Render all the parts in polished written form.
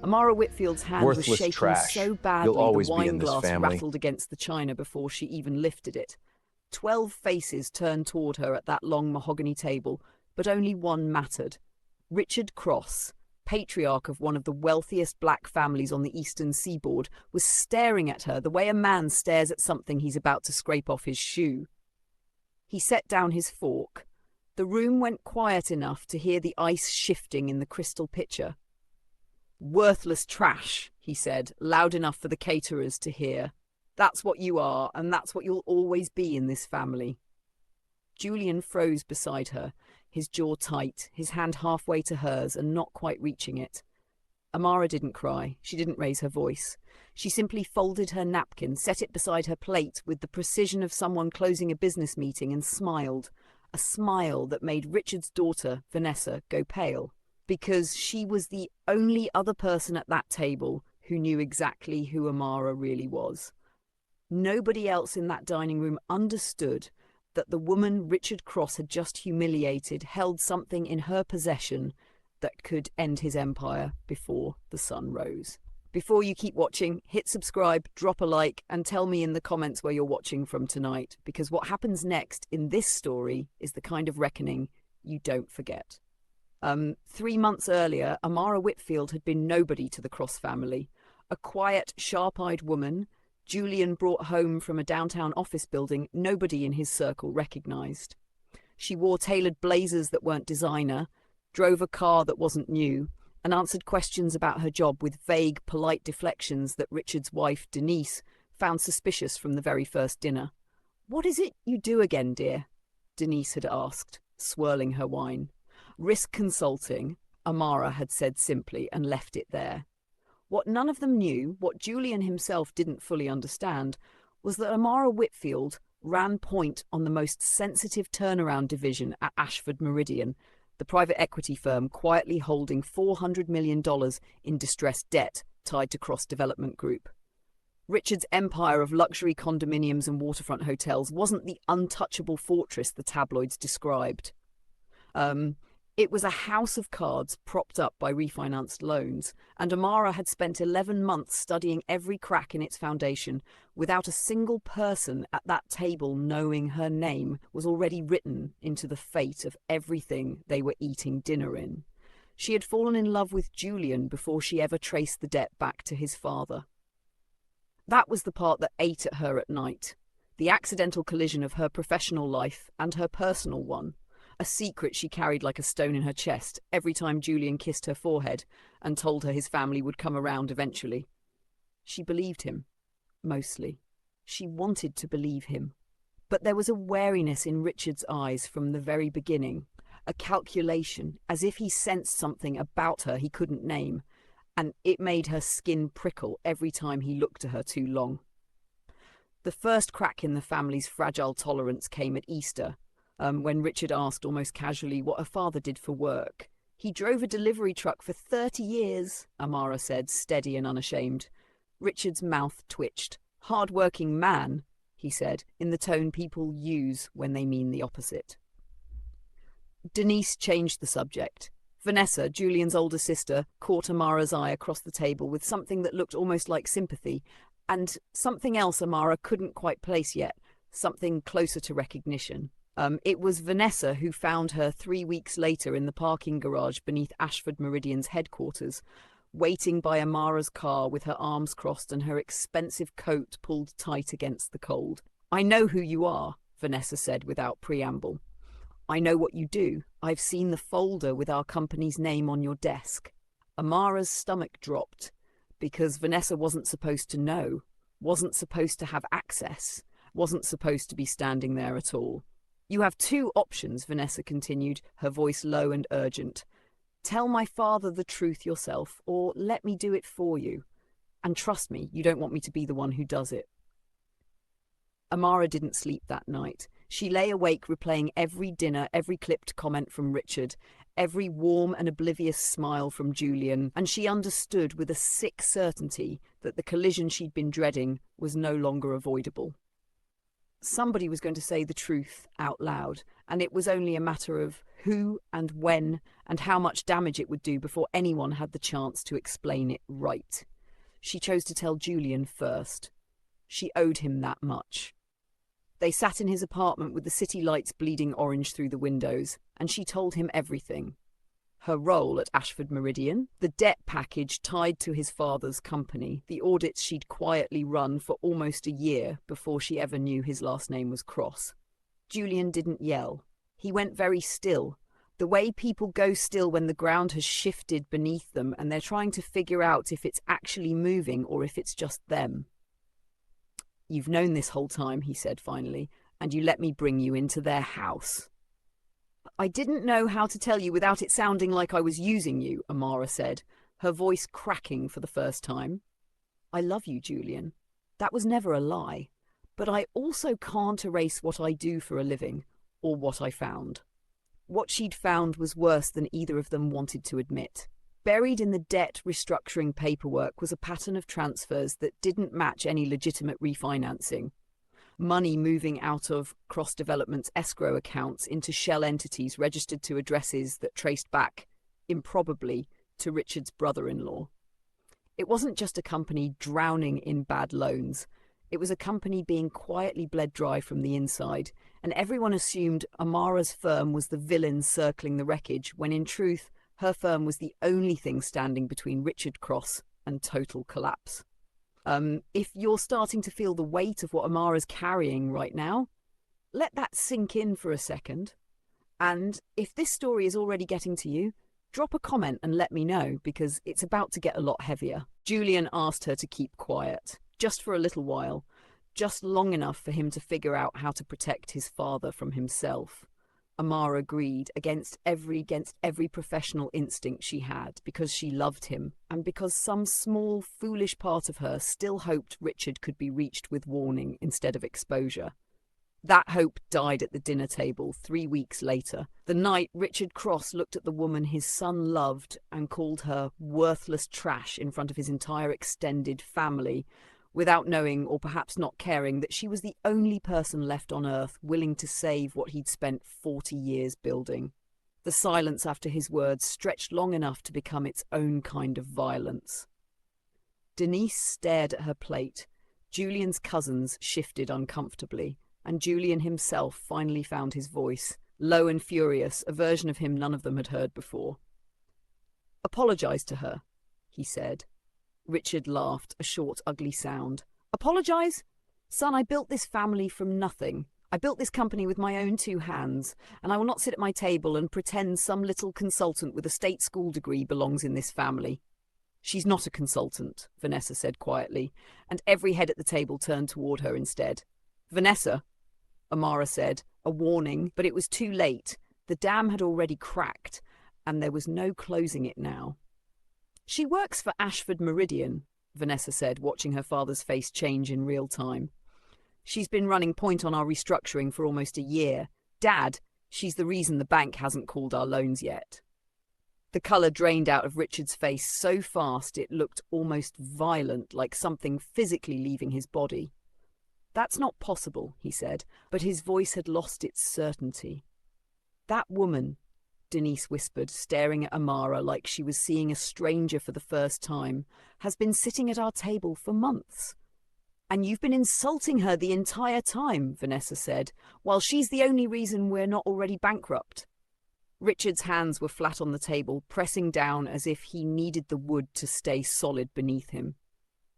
Amara Whitfield's hand was Worthless shaking trash. so You'll badly the always be wine in this glass family. rattled against the china before she even lifted it. 12 faces turned toward her at that long mahogany table, but only one mattered. Richard Cross, patriarch of one of the wealthiest black families on the eastern seaboard, was staring at her the way a man stares at something he's about to scrape off his shoe. He set down his fork. The room went quiet enough to hear the ice shifting in the crystal pitcher. "Worthless trash," he said, loud enough for the caterers to hear. "That's what you are, and that's what you'll always be in this family." Julian froze beside her, his jaw tight, his hand halfway to hers and not quite reaching it. Amara didn't cry. She didn't raise her voice. She simply folded her napkin, set it beside her plate with the precision of someone closing a business meeting, and smiled. A smile that made Richard's daughter, Vanessa, go pale, because she was the only other person at that table who knew exactly who Amara really was. Nobody else in that dining room understood that the woman Richard Cross had just humiliated held something in her possession that could end his empire before the sun rose. Before you keep watching, hit subscribe, drop a like, and tell me in the comments where you're watching from tonight, because what happens next in this story is the kind of reckoning you don't forget. 3 months earlier, Amara Whitfield had been nobody to the Cross family. A quiet, sharp-eyed woman Julian brought home from a downtown office building nobody in his circle recognized. She wore tailored blazers that weren't designer, drove a car that wasn't new, and answered questions about her job with vague, polite deflections that Richard's wife, Denise, found suspicious from the very first dinner. "What is it you do again, dear?" Denise had asked, swirling her wine. "Risk consulting," Amara had said simply, and left it there. What none of them knew, what Julian himself didn't fully understand, was that Amara Whitfield ran point on the most sensitive turnaround division at Ashford Meridian, the private equity firm quietly holding $400 million in distressed debt tied to Cross Development Group. Richard's empire of luxury condominiums and waterfront hotels wasn't the untouchable fortress the tabloids described. It was a house of cards propped up by refinanced loans, and Amara had spent 11 months studying every crack in its foundation, without a single person at that table knowing her name was already written into the fate of everything they were eating dinner in. She had fallen in love with Julian before she ever traced the debt back to his father. That was the part that ate at her at night, the accidental collision of her professional life and her personal one. A secret she carried like a stone in her chest every time Julian kissed her forehead and told her his family would come around eventually. She believed him, mostly. She wanted to believe him. But there was a wariness in Richard's eyes from the very beginning, a calculation, as if he sensed something about her he couldn't name, and it made her skin prickle every time he looked at her too long. The first crack in the family's fragile tolerance came at Easter, when Richard asked almost casually what her father did for work. "He drove a delivery truck for 30 years, Amara said, steady and unashamed. Richard's mouth twitched. "Hard-working man," he said, in the tone people use when they mean the opposite. Denise changed the subject. Vanessa, Julian's older sister, caught Amara's eye across the table with something that looked almost like sympathy, and something else Amara couldn't quite place yet, something closer to recognition. It was Vanessa who found her 3 weeks later in the parking garage beneath Ashford Meridian's headquarters, waiting by Amara's car with her arms crossed and her expensive coat pulled tight against the cold. "I know who you are," Vanessa said without preamble. "I know what you do. I've seen the folder with our company's name on your desk." Amara's stomach dropped, because Vanessa wasn't supposed to know, wasn't supposed to have access, wasn't supposed to be standing there at all. "You have 2 options," Vanessa continued, her voice low and urgent. "Tell my father the truth yourself, or let me do it for you. And trust me, you don't want me to be the one who does it." Amara didn't sleep that night. She lay awake replaying every dinner, every clipped comment from Richard, every warm and oblivious smile from Julian, and she understood with a sick certainty that the collision she'd been dreading was no longer avoidable. Somebody was going to say the truth out loud, and it was only a matter of who and when and how much damage it would do before anyone had the chance to explain it right. She chose to tell Julian first. She owed him that much. They sat in his apartment with the city lights bleeding orange through the windows, and she told him everything. Her role at Ashford Meridian, the debt package tied to his father's company, the audits she'd quietly run for almost a year before she ever knew his last name was Cross. Julian didn't yell. He went very still, the way people go still when the ground has shifted beneath them and they're trying to figure out if it's actually moving or if it's just them. "You've known this whole time," he said finally, "and you let me bring you into their house." "I didn't know how to tell you without it sounding like I was using you," Amara said, her voice cracking for the first time. "I love you, Julian. That was never a lie. But I also can't erase what I do for a living, or what I found." What she'd found was worse than either of them wanted to admit. Buried in the debt restructuring paperwork was a pattern of transfers that didn't match any legitimate refinancing. Money moving out of Cross Development's escrow accounts into shell entities registered to addresses that traced back, improbably, to Richard's brother-in-law. It wasn't just a company drowning in bad loans. It was a company being quietly bled dry from the inside, and everyone assumed Amara's firm was the villain circling the wreckage, when in truth, her firm was the only thing standing between Richard Cross and total collapse. If you're starting to feel the weight of what Amara's carrying right now, let that sink in for a second. And if this story is already getting to you, drop a comment and let me know, because it's about to get a lot heavier. Julian asked her to keep quiet, just for a little while, just long enough for him to figure out how to protect his father from himself. Amara agreed, against every professional instinct she had, because she loved him, and because some small, foolish part of her still hoped Richard could be reached with warning instead of exposure. That hope died at the dinner table 3 weeks later, the night Richard Cross looked at the woman his son loved and called her worthless trash in front of his entire extended family, without knowing, or perhaps not caring, that she was the only person left on earth willing to save what he'd spent 40 years building. The silence after his words stretched long enough to become its own kind of violence. Denise stared at her plate. Julian's cousins shifted uncomfortably, and Julian himself finally found his voice, low and furious, a version of him none of them had heard before. "Apologize to her," he said. Richard laughed, a short, ugly sound. "Apologize? Son, I built this family from nothing. I built this company with my own 2 hands, and I will not sit at my table and pretend some little consultant with a state school degree belongs in this family." "She's not a consultant," Vanessa said quietly, and every head at the table turned toward her instead. "Vanessa," Amara said, a warning, but it was too late. The dam had already cracked, and there was no closing it now. "She works for Ashford Meridian," Vanessa said, watching her father's face change in real time. "She's been running point on our restructuring for almost a year. Dad, she's the reason the bank hasn't called our loans yet." The colour drained out of Richard's face so fast it looked almost violent, like something physically leaving his body. "That's not possible," he said, but his voice had lost its certainty. "That woman," Denise whispered, staring at Amara like she was seeing a stranger for the first time, "has been sitting at our table for months." "And you've been insulting her the entire time," Vanessa said, "while she's the only reason we're not already bankrupt." Richard's hands were flat on the table, pressing down as if he needed the wood to stay solid beneath him.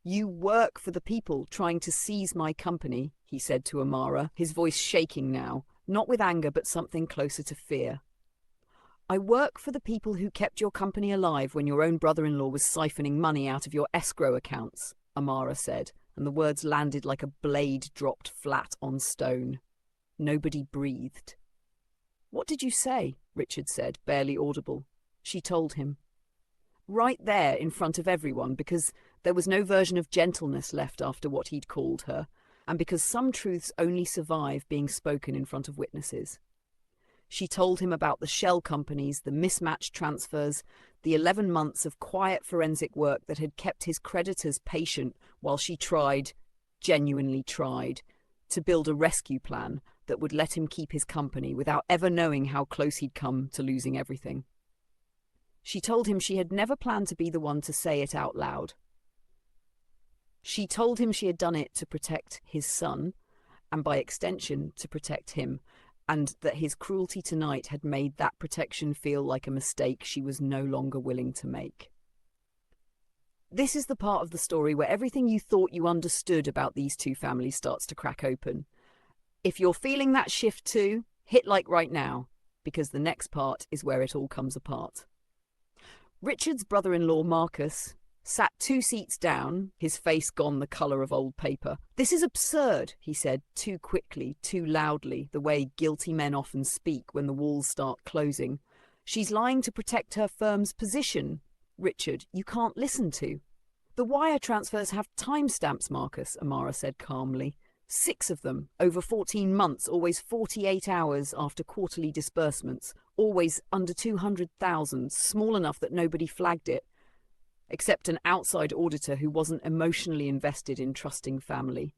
"You work for the people trying to seize my company," he said to Amara, his voice shaking now, not with anger but something closer to fear. "I work for the people who kept your company alive when your own brother-in-law was siphoning money out of your escrow accounts," Amara said, and the words landed like a blade dropped flat on stone. Nobody breathed. "What did you say?" Richard said, barely audible. She told him. Right there in front of everyone, because there was no version of gentleness left after what he'd called her, and because some truths only survive being spoken in front of witnesses. She told him about the shell companies, the mismatched transfers, the 11 months of quiet forensic work that had kept his creditors patient while she tried, genuinely tried, to build a rescue plan that would let him keep his company without ever knowing how close he'd come to losing everything. She told him she had never planned to be the one to say it out loud. She told him she had done it to protect his son, and by extension to protect him, and that his cruelty tonight had made that protection feel like a mistake she was no longer willing to make. This is the part of the story where everything you thought you understood about these two families starts to crack open. If you're feeling that shift too, hit like right now, because the next part is where it all comes apart. Richard's brother-in-law, Marcus, sat 2 seats down, his face gone the colour of old paper. "This is absurd," he said, too quickly, too loudly, the way guilty men often speak when the walls start closing. "She's lying to protect her firm's position. Richard, you can't listen to." "The wire transfers have timestamps, Marcus," Amara said calmly. 6 of them, over 14 months, always 48 hours after quarterly disbursements, always under 200,000, small enough that nobody flagged it, except an outside auditor who wasn't emotionally invested in trusting family.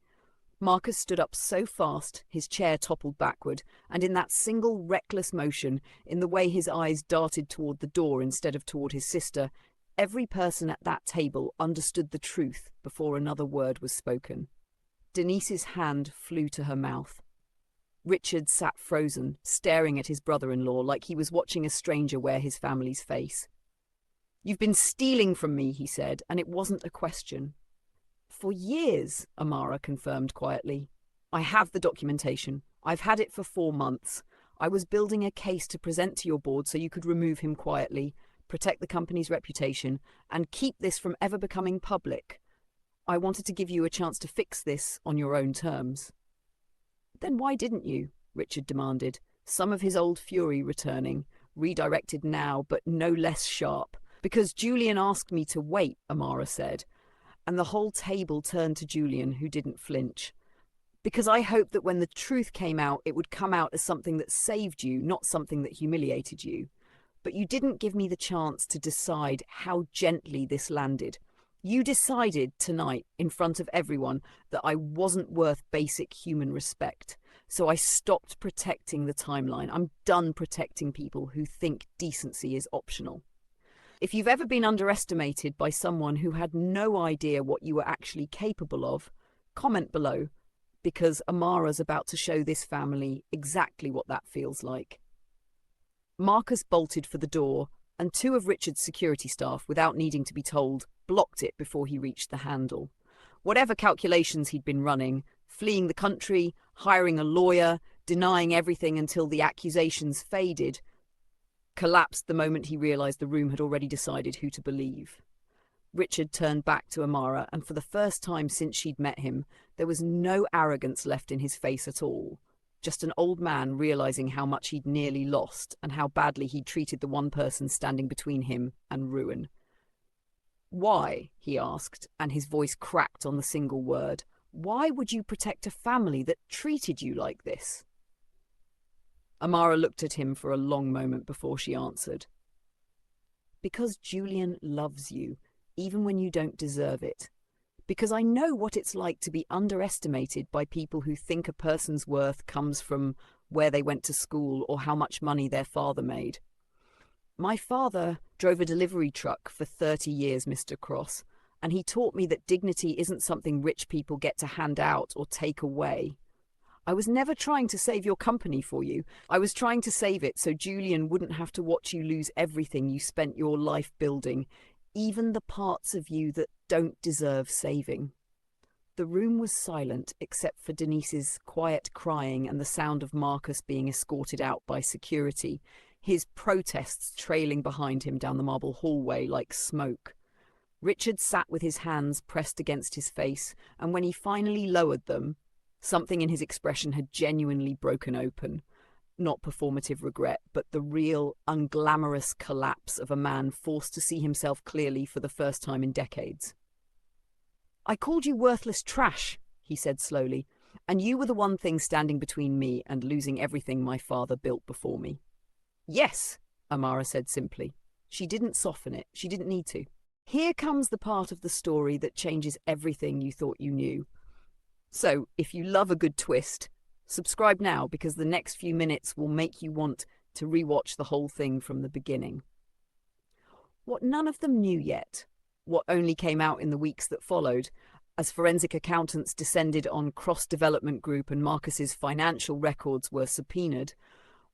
Marcus stood up so fast, his chair toppled backward, and in that single reckless motion, in the way his eyes darted toward the door instead of toward his sister, every person at that table understood the truth before another word was spoken. Denise's hand flew to her mouth. Richard sat frozen, staring at his brother-in-law like he was watching a stranger wear his family's face. "You've been stealing from me," he said, and it wasn't a question. "For years," Amara confirmed quietly. "I have the documentation. I've had it for 4 months. I was building a case to present to your board so you could remove him quietly, protect the company's reputation, and keep this from ever becoming public. I wanted to give you a chance to fix this on your own terms." "Then why didn't you?" Richard demanded, some of his old fury returning, redirected now but no less sharp. "Because Julian asked me to wait," Amara said, and the whole table turned to Julian, who didn't flinch. "Because I hoped that when the truth came out, it would come out as something that saved you, not something that humiliated you. But you didn't give me the chance to decide how gently this landed. You decided tonight, in front of everyone, that I wasn't worth basic human respect. So I stopped protecting the timeline. I'm done protecting people who think decency is optional. If you've ever been underestimated by someone who had no idea what you were actually capable of, comment below, because Amara's about to show this family exactly what that feels like." Marcus bolted for the door, and 2 of Richard's security staff, without needing to be told, blocked it before he reached the handle. Whatever calculations he'd been running, fleeing the country, hiring a lawyer, denying everything until the accusations faded, collapsed the moment he realized the room had already decided who to believe. Richard turned back to Amara, and for the first time since she'd met him, there was no arrogance left in his face at all. Just an old man realizing how much he'd nearly lost and how badly he'd treated the one person standing between him and ruin. "Why?" he asked, and his voice cracked on the single word. "Why would you protect a family that treated you like this?" Amara looked at him for a long moment before she answered. "Because Julian loves you, even when you don't deserve it. Because I know what it's like to be underestimated by people who think a person's worth comes from where they went to school or how much money their father made. My father drove a delivery truck for 30 years, Mr. Cross, and he taught me that dignity isn't something rich people get to hand out or take away. I was never trying to save your company for you. I was trying to save it so Julian wouldn't have to watch you lose everything you spent your life building, even the parts of you that don't deserve saving." The room was silent except for Denise's quiet crying and the sound of Marcus being escorted out by security, his protests trailing behind him down the marble hallway like smoke. Richard sat with his hands pressed against his face, and when he finally lowered them, something in his expression had genuinely broken open. Not performative regret, but the real, unglamorous collapse of a man forced to see himself clearly for the first time in decades. "I called you worthless trash," he said slowly, "and you were the one thing standing between me and losing everything my father built before me." "Yes," Amara said simply. She didn't soften it. She didn't need to. "Here comes the part of the story that changes everything you thought you knew. So, if you love a good twist, subscribe now because the next few minutes will make you want to rewatch the whole thing from the beginning. What none of them knew yet, what only came out in the weeks that followed, as forensic accountants descended on Cross Development Group and Marcus's financial records were subpoenaed,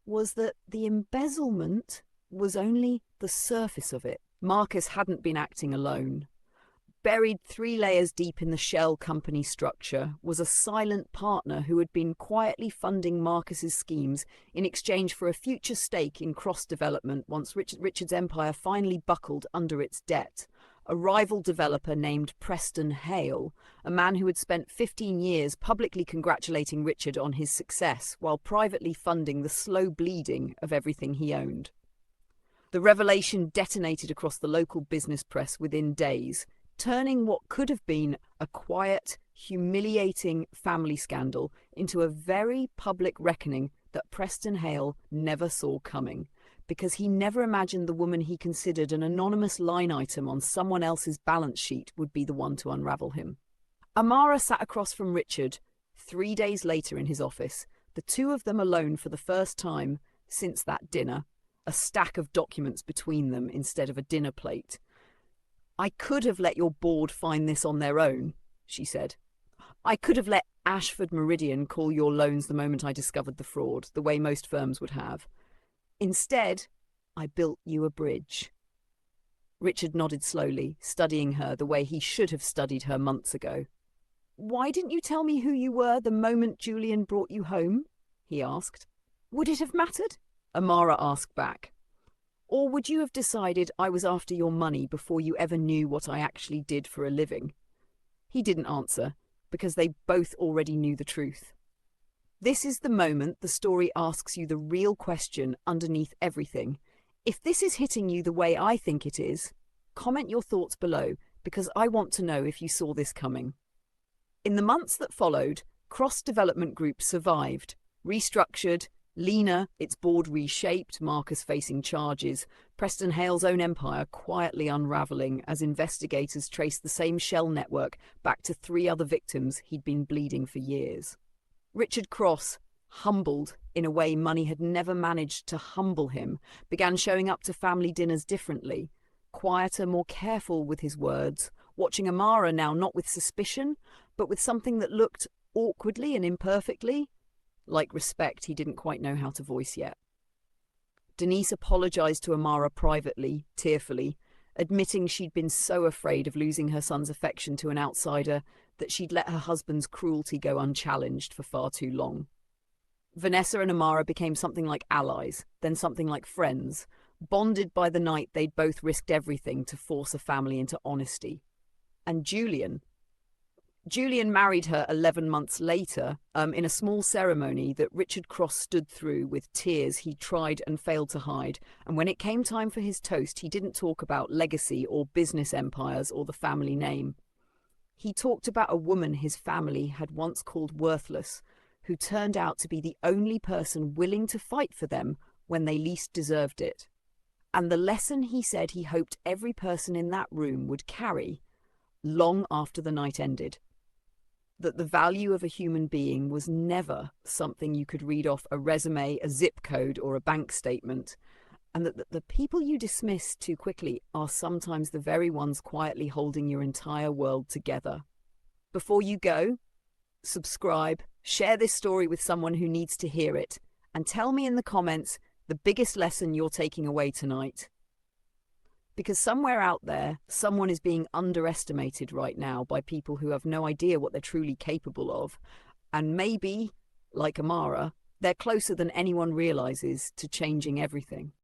was that the embezzlement was only the surface of it. Marcus hadn't been acting alone. Buried 3 layers deep in the shell company structure was a silent partner who had been quietly funding Marcus's schemes in exchange for a future stake in Cross Development once Richard's empire finally buckled under its debt. A rival developer named Preston Hale, a man who had spent 15 years publicly congratulating Richard on his success while privately funding the slow bleeding of everything he owned. The revelation detonated across the local business press within days, turning what could have been a quiet, humiliating family scandal into a very public reckoning that Preston Hale never saw coming, because he never imagined the woman he considered an anonymous line item on someone else's balance sheet would be the one to unravel him. Amara sat across from Richard 3 days later in his office, the two of them alone for the first time since that dinner, a stack of documents between them instead of a dinner plate. "I could have let your board find this on their own," she said. "I could have let Ashford Meridian call your loans the moment I discovered the fraud, the way most firms would have. Instead, I built you a bridge." Richard nodded slowly, studying her the way he should have studied her months ago. "Why didn't you tell me who you were the moment Julian brought you home?" he asked. "Would it have mattered?" Amara asked back. "Or would you have decided I was after your money before you ever knew what I actually did for a living?" He didn't answer, because they both already knew the truth. This is the moment the story asks you the real question underneath everything. If this is hitting you the way I think it is, comment your thoughts below, because I want to know if you saw this coming. In the months that followed, Cross Development Group survived, restructured, leaner, its board reshaped, Marcus facing charges, Preston Hale's own empire quietly unravelling as investigators traced the same shell network back to 3 other victims he'd been bleeding for years. Richard Cross, humbled in a way money had never managed to humble him, began showing up to family dinners differently, quieter, more careful with his words, watching Amara now not with suspicion, but with something that looked awkwardly and imperfectly like respect he didn't quite know how to voice yet. Denise apologized to Amara privately, tearfully, admitting she'd been so afraid of losing her son's affection to an outsider that she'd let her husband's cruelty go unchallenged for far too long. Vanessa and Amara became something like allies, then something like friends, bonded by the night they'd both risked everything to force a family into honesty. And Julian married her 11 months later in a small ceremony that Richard Cross stood through with tears he tried and failed to hide. And when it came time for his toast, he didn't talk about legacy or business empires or the family name. He talked about a woman his family had once called worthless, who turned out to be the only person willing to fight for them when they least deserved it. And the lesson he said he hoped every person in that room would carry long after the night ended. That the value of a human being was never something you could read off a resume, a zip code, or a bank statement, and that the people you dismiss too quickly are sometimes the very ones quietly holding your entire world together. Before you go, subscribe, share this story with someone who needs to hear it, and tell me in the comments the biggest lesson you're taking away tonight. Because somewhere out there, someone is being underestimated right now by people who have no idea what they're truly capable of. And maybe, like Amara, they're closer than anyone realizes to changing everything.